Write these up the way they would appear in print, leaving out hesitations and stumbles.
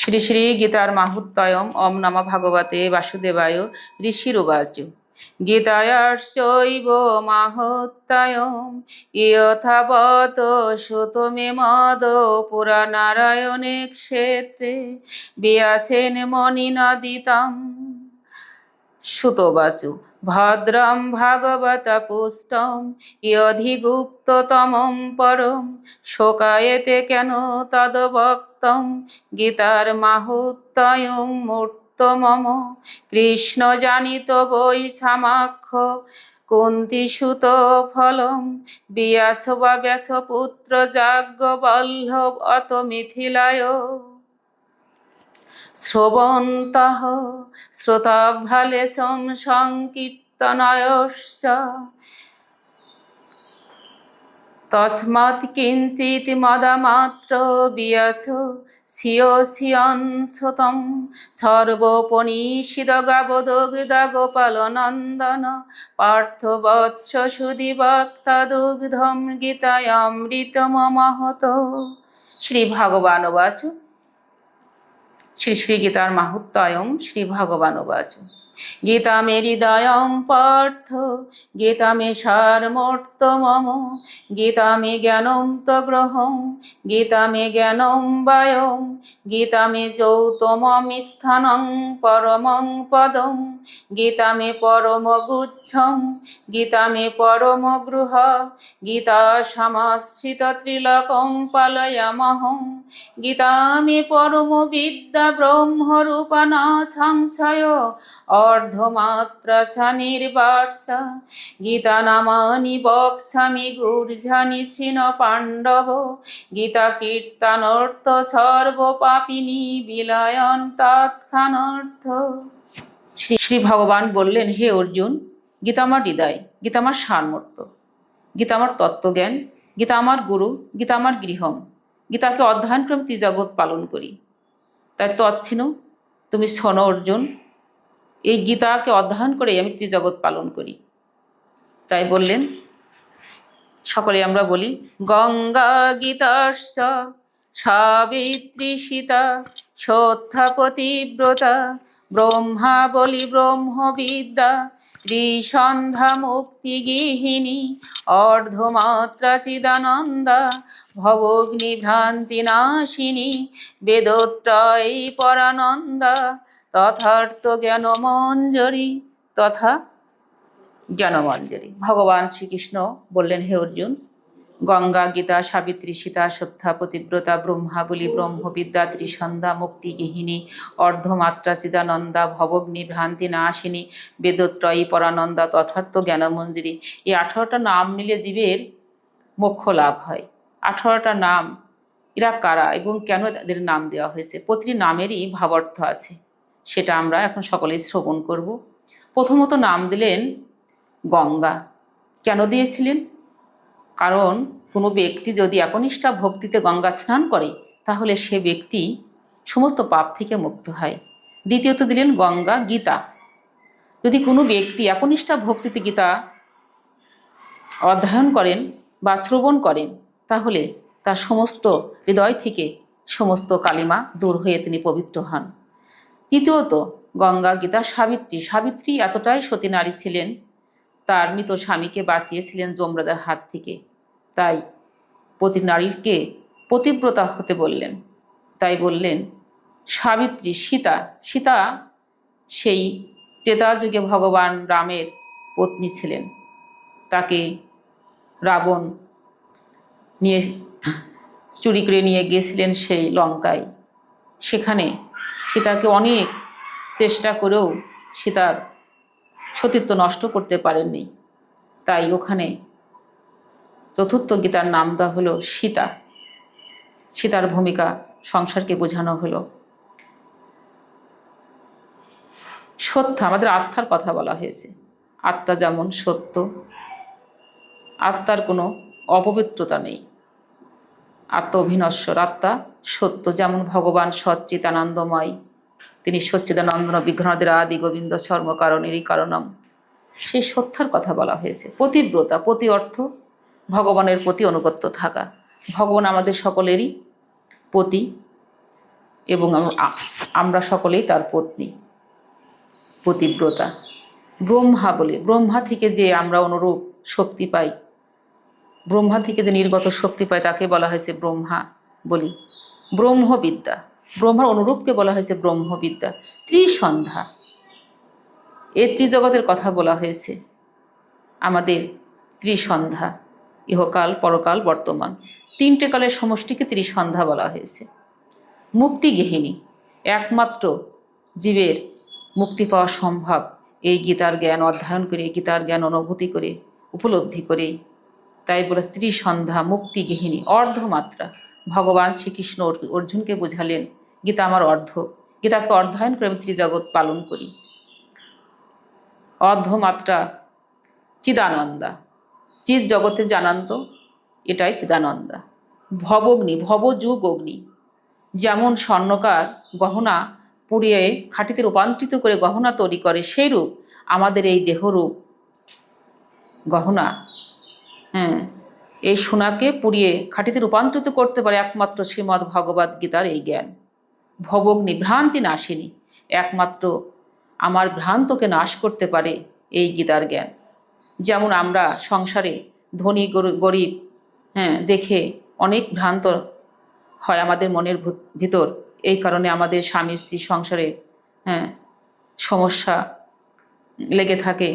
শ্রী শ্রী গীতার মাহুত্তয়ম ওম নমঃ ভগবতে বাসুদেবায় ঋষিরুবাচ গীতায়াশ্চৈব মাহুত্তয়ম ইয়থাবত সুতমে মদ পুরানারায়ণে ক্ষেত্রে ব্যাসেন মণিনদিতম। সুতবাচু ভদ্রম ভাগবত পুষ্টম ইয়ধিগুপ্ততমম পরম শোকায়েতে কেন তদ্ভক্তম গীতার মাহুত্তয়ম মূর্ত মম। কৃষ্ণ জানিত বৈ সামাখ্য কুন্তিসুত ফলম ব্যাস বা ব্যাসপুত্র যাজ্ঞবল্লভ অত মিথিলায় শ্রবন্তঃ শ্রোতাভ্যালেশং সংকীর্তনায়শ্চ তস্মাৎ কিঞ্চিৎ মদমাত্র বিয়াস শিয়সিয়ং শ্রুতং সর্বোপনিষিদগাবদুগ্ধ গোপালনন্দন পার্থবৎস সুধীভক্তা দুগ্ধম গীতায়ামৃতমমহত। শ্রী ভগবানুবাচ শ্রী শ্রী গীতার মাহুত্তয়ম শ্রী ভগবানুবাচ গীতা মে হৃদয়ম পার্থ গীতা মে সারমর্থ মম গীতা মে জ্ঞানম তগ্রহম গীতা মে জ্ঞানম বায়ম গীতা মে যৌতমম স্থানং পরমং পদম গীতা মে পরম গুচ্ছম গীতা মে পরম গৃহ গীতা সমাশ্রিত ত্রিলোকং পালয়ামহং গীতা মে পরম বিদ্যা ব্রহ্মরূপা ন সংশয় অর্ধমাত্রা ছ নির্বাসা গীতা নামানি বক্ষ্যামি গূর্ঝানি শ্রীণ পাণ্ডব গীতা কীর্তনর্থ সর্বপাপিনী বিলায়ন তৎক্ষণার্থ। শ্রী শ্রী ভগবান বললেন, হে অর্জুন, গীতা আমার হৃদয়, গীতা আমার সারমর্থ, গীতা আমার তত্ত্বজ্ঞান, গীতা আমার গুরু, গীতা আমার গৃহম। গীতাকে অধ্যয়ন করে আমি ত্রিজগৎ পালন করি। তাই তচ্ছিন্ন তুমি শোনো অর্জুন, এই গীতাকে অধ্যয়ন করে আমি ত্রিজগৎ পালন করি। তাই বললেন, সকলে আমরা বলি, গঙ্গা গীতার্ষ সাবিত্রী সীতা সত্যা পতিব্রতা ব্রহ্মা বলি ব্রহ্মবিদ্যা ত্রিসন্ধ্যা মুক্তি গৃহিণী অর্ধমাত্রা চিদানন্দা ভবগ্নি ভ্রান্তি নাশিনী বেদত্রয়ী পরানন্দা তথার্থ জ্ঞানমঞ্জরি তথা জ্ঞানমঞ্জরি। ভগবান শ্রীকৃষ্ণ বললেন, হে অর্জুন, গঙ্গা গীতা সাবিত্রী সীতা সত্যা পতিব্রতা ব্রহ্মা বলি ব্রহ্মবিদ্যা ত্রিসন্ধ্যা মুক্তি গৃহিণী অর্ধমাত্রা চিদানন্দা ভবগ্নি ভ্রান্তি নাশিনী বেদত্রয়ী পরানন্দা তথার্থ জ্ঞানমঞ্জরি। এই 18টা নাম নিলে জীবের মোক্ষ লাভ হয়। 18টা নাম, এরা কারা এবং কেন তাদের নাম দেওয়া হয়েছে, প্রতিটি নামেরই ভাবার্থ আছে, সেটা আমরা এখন সকলেই শ্রবণ করব। প্রথমত নাম দিলেন গঙ্গা। কেন দিয়েছিলেন? কারণ কোনো ব্যক্তি যদি একনিষ্ঠা ভক্তিতে গঙ্গা স্নান করে তাহলে সে ব্যক্তি সমস্ত পাপ থেকে মুক্ত হয়। দ্বিতীয়ত দিলেন গঙ্গা গীতা। যদি কোনো ব্যক্তি একনিষ্ঠা ভক্তিতে গীতা অধ্যয়ন করেন বা শ্রবণ করেন তাহলে তার সমস্ত হৃদয় থেকে সমস্ত কালিমা দূর হয়ে তিনি পবিত্র হন। তৃতীয়ত গঙ্গা গীতা সাবিত্রী। সাবিত্রী এতটাই সতী নারী ছিলেন, তার মৃত স্বামীকে বাঁচিয়েছিলেন যমরাজার হাত থেকে। তাই প্রতি নারীকে পতিব্রতা হতে বললেন। তাই বললেন সাবিত্রী। সীতা, সীতা সেই ত্রেতা যুগে ভগবান রামের পত্নী ছিলেন। তাকে রাবণ নিয়ে চুরি করে নিয়ে গিয়েছিলেন সেই লঙ্কায়। সেখানে সীতাকে অনেক চেষ্টা করেও সীতার সতীত্ব নষ্ট করতে পারেননি। তাই ওখানে চতুর্থ গীতার নাম দেওয়া হলো সীতা। সীতার ভূমিকা সংসারকে বোঝানো হলো। সত্য, আমাদের আত্মার কথা বলা হয়েছে। আত্মা যেমন সত্য, আত্মার কোনো অপবিত্রতা নেই, আত্মা অভিনশ্বর, আত্মা সত্য। যেমন ভগবান সচ্চিদানন্দময়, তিনি সচ্চিদানন্দন বিঘ্নদের আদি গোবিন্দ সর্বকারণেরই কারণম, সেই সত্যার কথা বলা হয়েছে। পতিব্রতা, পতি অর্থ ভগবানের প্রতি অনুগত্য থাকা। ভগবান আমাদের সকলেরই পতি এবং আমরা সকলেই তার পত্নী, পতিব্রতা। ব্রহ্মা বলে, ব্রহ্মা থেকে যে আমরা অনুরূপ শক্তি পাই, ব্রহ্মা থেকে যে নির্গত শক্তি পাই তাকে বলা হয়েছে ব্রহ্মা বলি। ব্রহ্মবিদ্যা, ব্রহ্মার অনুরূপকে বলা হয়েছে ব্রহ্মবিদ্যা। ত্রিসন্ধ্যা, এই ত্রিজগতের কথা বলা হয়েছে আমাদের। ত্রিসন্ধ্যা, ইহকাল, পরকাল, বর্তমান, তিনটে কালের সমষ্টিকে ত্রিসন্ধ্যা বলা হয়েছে। মুক্তিগেহিনী, একমাত্র জীবের মুক্তি পাওয়া সম্ভব এই গীতার জ্ঞান অধ্যয়ন করে, গীতার জ্ঞান অনুভূতি করে, উপলব্ধি করেই। তাই বলে ত্রিসন্ধ্যা, মুক্তিগেহিনী, অর্ধমাত্রা। ভগবান শ্রীকৃষ্ণ অর্জুনকে বোঝালেন গীতা আমার অর্ধ, গীতাকে অধ্যয়ন করে আমি ত্রিজগৎ পালন করি। অর্ধমাত্রা চিদানন্দা, চিৎ জগতে জানান্ত, এটাই চিদানন্দা। ভবগ্নি, ভবযুগ অগ্নি, যেমন স্বর্ণকার গহনা পুড়িয়ে খাঁটিতে রূপান্তরিত করে গহনা তৈরি করে, সেই রূপ আমাদের এই দেহরূপ গহনা, এই সোনাকে পুড়িয়ে খাঁটিতে রূপান্তরিত করতে পারে একমাত্র শ্রীমদ্ ভগবদ্ গীতার এই জ্ঞান। ভবগ্নি, ভ্রান্তি নাশিনী, একমাত্র আমার ভ্রান্তকে নাশ করতে পারে এই গীতার জ্ঞান। যেমন আমরা সংসারে ধনী গরিব দেখে অনেক ভ্রান্ত হয় আমাদের মনের ভিতর, এই কারণে আমাদের স্বামী স্ত্রী সংসারে সমস্যা লেগে থাকে,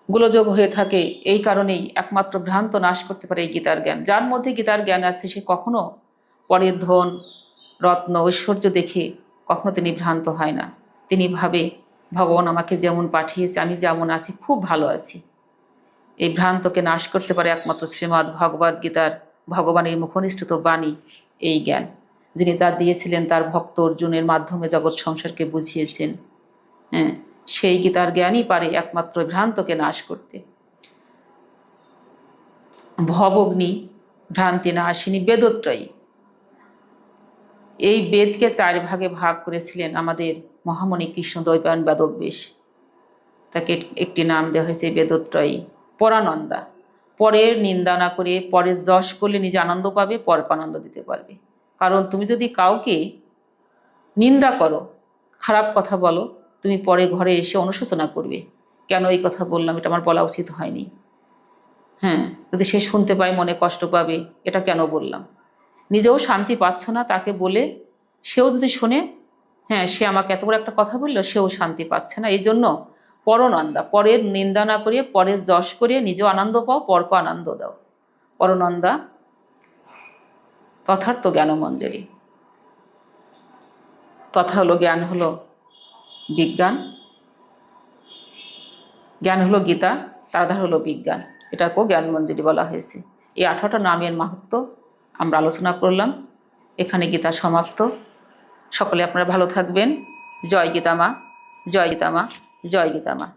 গোলযোগ হয়ে থাকে। এই কারণেই একমাত্র ভ্রান্ত নাশ করতে পারে এই গীতার জ্ঞান। যার মধ্যে গীতার জ্ঞান আছে সে কখনো পরের ধন রত্ন ঐশ্বর্য দেখে কখনো তিনি ভ্রান্ত হয় না। তিনি ভাবে ভগবান আমাকে যেমন পাঠিয়েছে, আমি যেমন আছি খুব ভালো আছি। এই ভ্রান্তকে নাশ করতে পারে একমাত্র শ্রীমদ্ ভগবদ্ গীতার ভগবানের মুখনিষ্ঠিত বাণী, এই জ্ঞান। যিনি তা দিয়েছিলেন তার ভক্ত অর্জুনের মাধ্যমে জগৎ সংসারকে বুঝিয়েছেন। সেই গীতার জ্ঞানই পারে একমাত্র ভ্রান্তকে নাশ করতে। ভবগ্নি, ভ্রান্তি নাশিনী, বেদত্রয়ী। এই বেদকে 4 ভাগে ভাগ করেছিলেন আমাদের মহামণি কৃষ্ণদ্বৈপায়ন বেদব্যাস। তাকে একটি নাম দেওয়া হয়েছে বেদত্রয়ী। পরানন্দা, পরের নিন্দা না করে পরের যশ করলে নিজে আনন্দ পাবে, পরকে আনন্দ দিতে পারবে। কারণ তুমি যদি কাউকে নিন্দা করো, খারাপ কথা বলো, তুমি পরে ঘরে এসে অনুশোচনা করবে, কেন এই কথা বললাম, এটা আমার বলা উচিত হয়নি। যদি সে শুনতে পায় মনে কষ্ট পাবে, এটা কেন বললাম। নিজেও শান্তি পাচ্ছ না, তাকে বলে সেও যদি শোনে সে আমাকে এত বড় একটা কথা বললো, সেও শান্তি পাচ্ছে না। এই জন্য পরনন্দা, পরের নিন্দা না করিয়ে পরের যশ করিয়ে নিজেও আনন্দ পাও, পরকে আনন্দ দাও। পরনন্দা তথার্থ জ্ঞানমঞ্জরি। তথা হলো জ্ঞান, হলো বিজ্ঞান, জ্ঞান হলো গীতা, তার আধার হলো বিজ্ঞান। এটাকেও জ্ঞানমঞ্জরি বলা হয়েছে। এই 18টা নামের মাহাত্ম্য আমরা আলোচনা করলাম। এখানে গীতা সমাপ্ত। সকলে আপনারা ভালো থাকবেন। জয় গীতা মা, জয় গীতা মা, জয় গীতা মা।